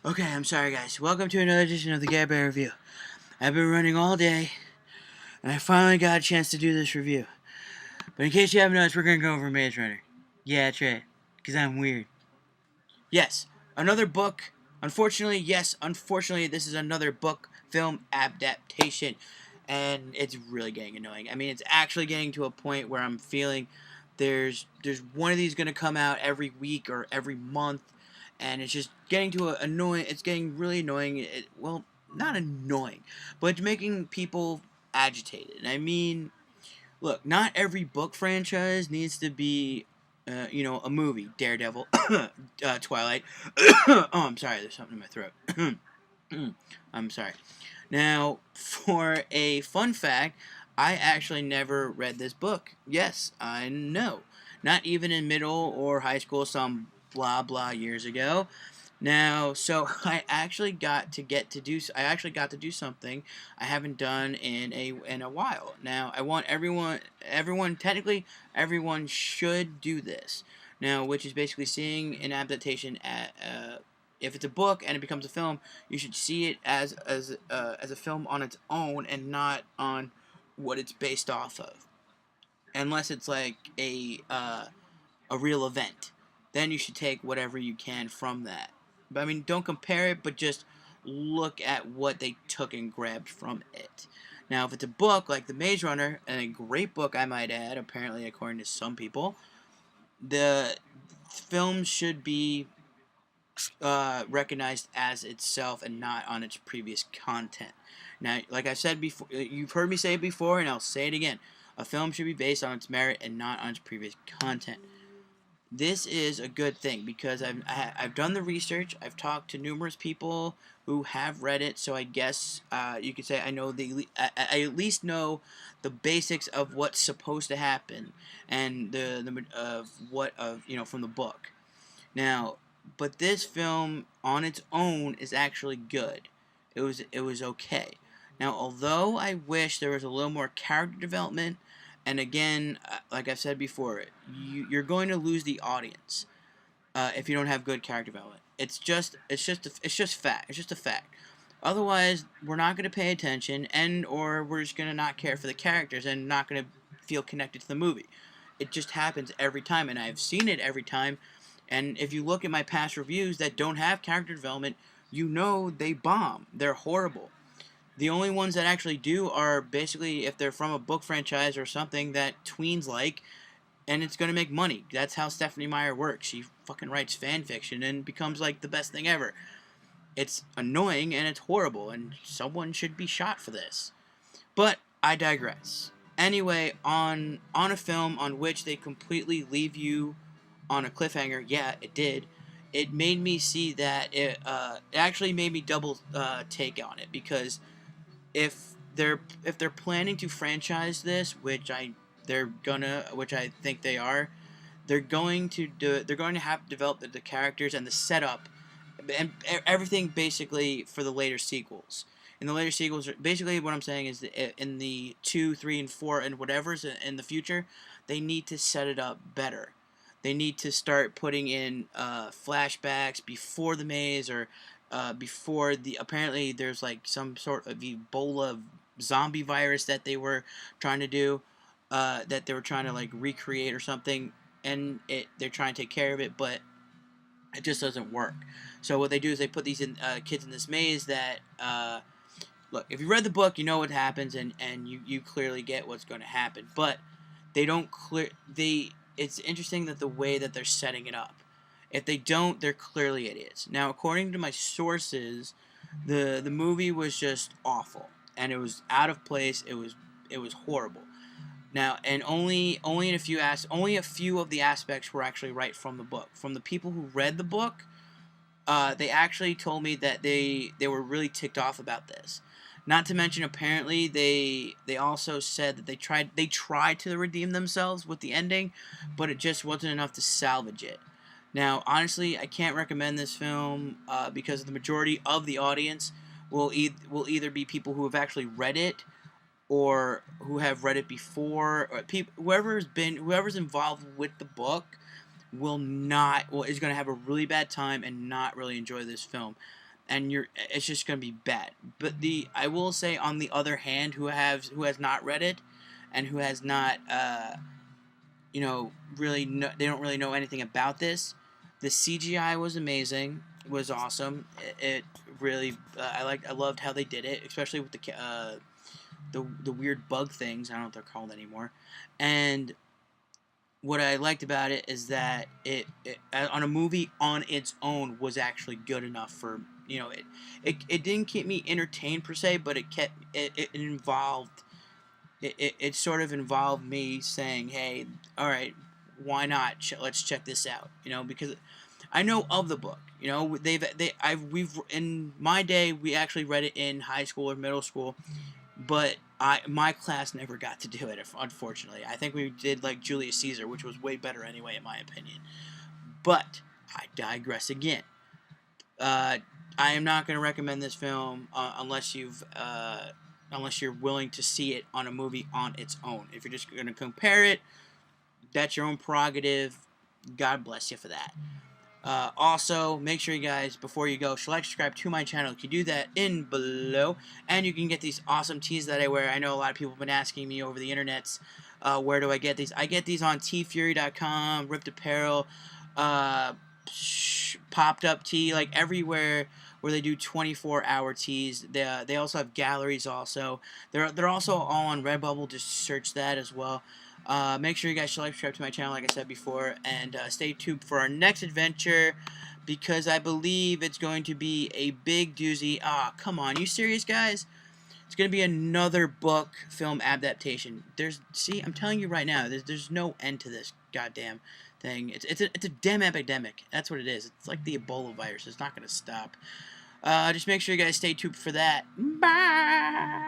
Okay, I'm sorry, guys. Welcome to another edition of the Gab Bear Review. I've been running all day, and I finally got a chance to do this review. But in case you haven't noticed, we're going to go over Maze Runner. Yeah, that's right, because I'm weird. Yes, another book. Unfortunately, this is another book film adaptation, and it's really getting annoying. I mean, it's actually getting to a point where I'm feeling there's one of these going to come out every week or every month, and it's just getting to annoying. It's getting really annoying. Well, not annoying, but it's making people agitated. I mean, look, not every book franchise needs to be, a movie. Daredevil, Twilight. Oh, I'm sorry. There's something in my throat. I'm sorry. Now, for a fun fact, I actually never read this book. Yes, I know. Not even in middle or high school, some blah blah years ago. Now, so I actually got to do something I haven't done in a while. Now, I want everyone technically everyone should do this. Now, which is basically seeing an adaptation at if it's a book and it becomes a film, you should see it as a film on its own and not on what it's based off of. Unless it's like a real event, then you should take whatever you can from that. But I mean, don't compare it, but just look at what they took and grabbed from it. Now, if it's a book like The Maze Runner, and a great book I might add, apparently according to some people, the film should be recognized as itself and not on its previous content. Now, like I said before, you've heard me say it before, and I'll say it again. A film should be based on its merit and not on its previous content. This is a good thing because I've done the research. I've talked to numerous people who have read it, so I guess you could say I at least know the basics of what's supposed to happen and the of what of from the book. Now, but this film on its own is actually good. It was okay. Now, although I wish there was a little more character development, and again, like I've said before, you're going to lose the audience if you don't have good character development. It's just fact. It's just a fact. Otherwise, we're not going to pay attention, and or we're just going to not care for the characters and not going to feel connected to the movie. It just happens every time, and I've seen it every time. And if you look at my past reviews that don't have character development, you know they bomb. They're horrible. The only ones that actually do are basically if they're from a book franchise or something that tweens like, and it's going to make money. That's how Stephanie Meyer works. She fucking writes fan fiction and becomes like the best thing ever. It's annoying and it's horrible, and someone should be shot for this. But I digress. Anyway, on a film on which they completely leave you on a cliffhanger, yeah, it did. It made me see that it actually made me double take on it because if they're planning to franchise this, which I think they are, they're going to have to develop the characters and the setup and everything basically for the later sequels. In the later sequels, basically what I'm saying is that in the 2, 3, and 4 and whatever's in the future, they need to set it up better. They need to start putting in flashbacks before the maze or before the. Apparently, there's like some sort of Ebola zombie virus that they were trying to do, that they were trying to like recreate or something, and they're trying to take care of it, but it just doesn't work. So what they do is they put these kids in this maze that look. If you read the book, you know what happens, and you clearly get what's going to happen. But they don't clear they. It's interesting that the way that they're setting it up. If they don't, they're clearly idiots. Now, according to my sources, the movie was just awful, and it was out of place. It was horrible. Now, and only a few of the aspects were actually right from the book. From the people who read the book, they actually told me that they were really ticked off about this. Not to mention, apparently, they also said that they tried to redeem themselves with the ending, but it just wasn't enough to salvage it. Now, honestly, I can't recommend this film because the majority of the audience will either be people who have actually read it or who have read it before, or whoever's involved with the book. is going to have a really bad time and not really enjoy this film, and it's just going to be bad. But I will say, on the other hand, who has not read it, and who has not they don't really know anything about this. The CGI was amazing, was awesome. It really I loved how they did it, especially with the weird bug things. I don't know what they're called anymore. And what I liked about it is that it on a movie on its own was actually good enough for it didn't keep me entertained per se, but it involved it sort of involved me saying, hey, all right, why not? Let's check this out. Because I know of the book. We've in my day we actually read it in high school or middle school, but my class never got to do it. Unfortunately, I think we did like Julius Caesar, which was way better anyway, in my opinion. But I digress again. I am not going to recommend this film unless you're willing to see it on a movie on its own. If you're just going to compare it, that's your own prerogative. God bless you for that. Also, make sure you guys, before you go, subscribe to my channel. You can do that in below, and you can get these awesome tees that I wear. I know a lot of people have been asking me over the internets, where do I get these? I get these on tfury.com, Ripped Apparel, Popped Up Tee, like everywhere where they do 24-hour tees. They also have galleries. Also, they're also all on Redbubble. Just search that as well. Make sure you guys subscribe to my channel, like I said before, and stay tuned for our next adventure, because I believe it's going to be a big doozy. Ah, come on, you serious, guys? It's going to be another book film adaptation. See, I'm telling you right now, there's no end to this goddamn thing. It's a damn epidemic. That's what it is. It's like the Ebola virus. It's not going to stop. Just make sure you guys stay tuned for that. Bye!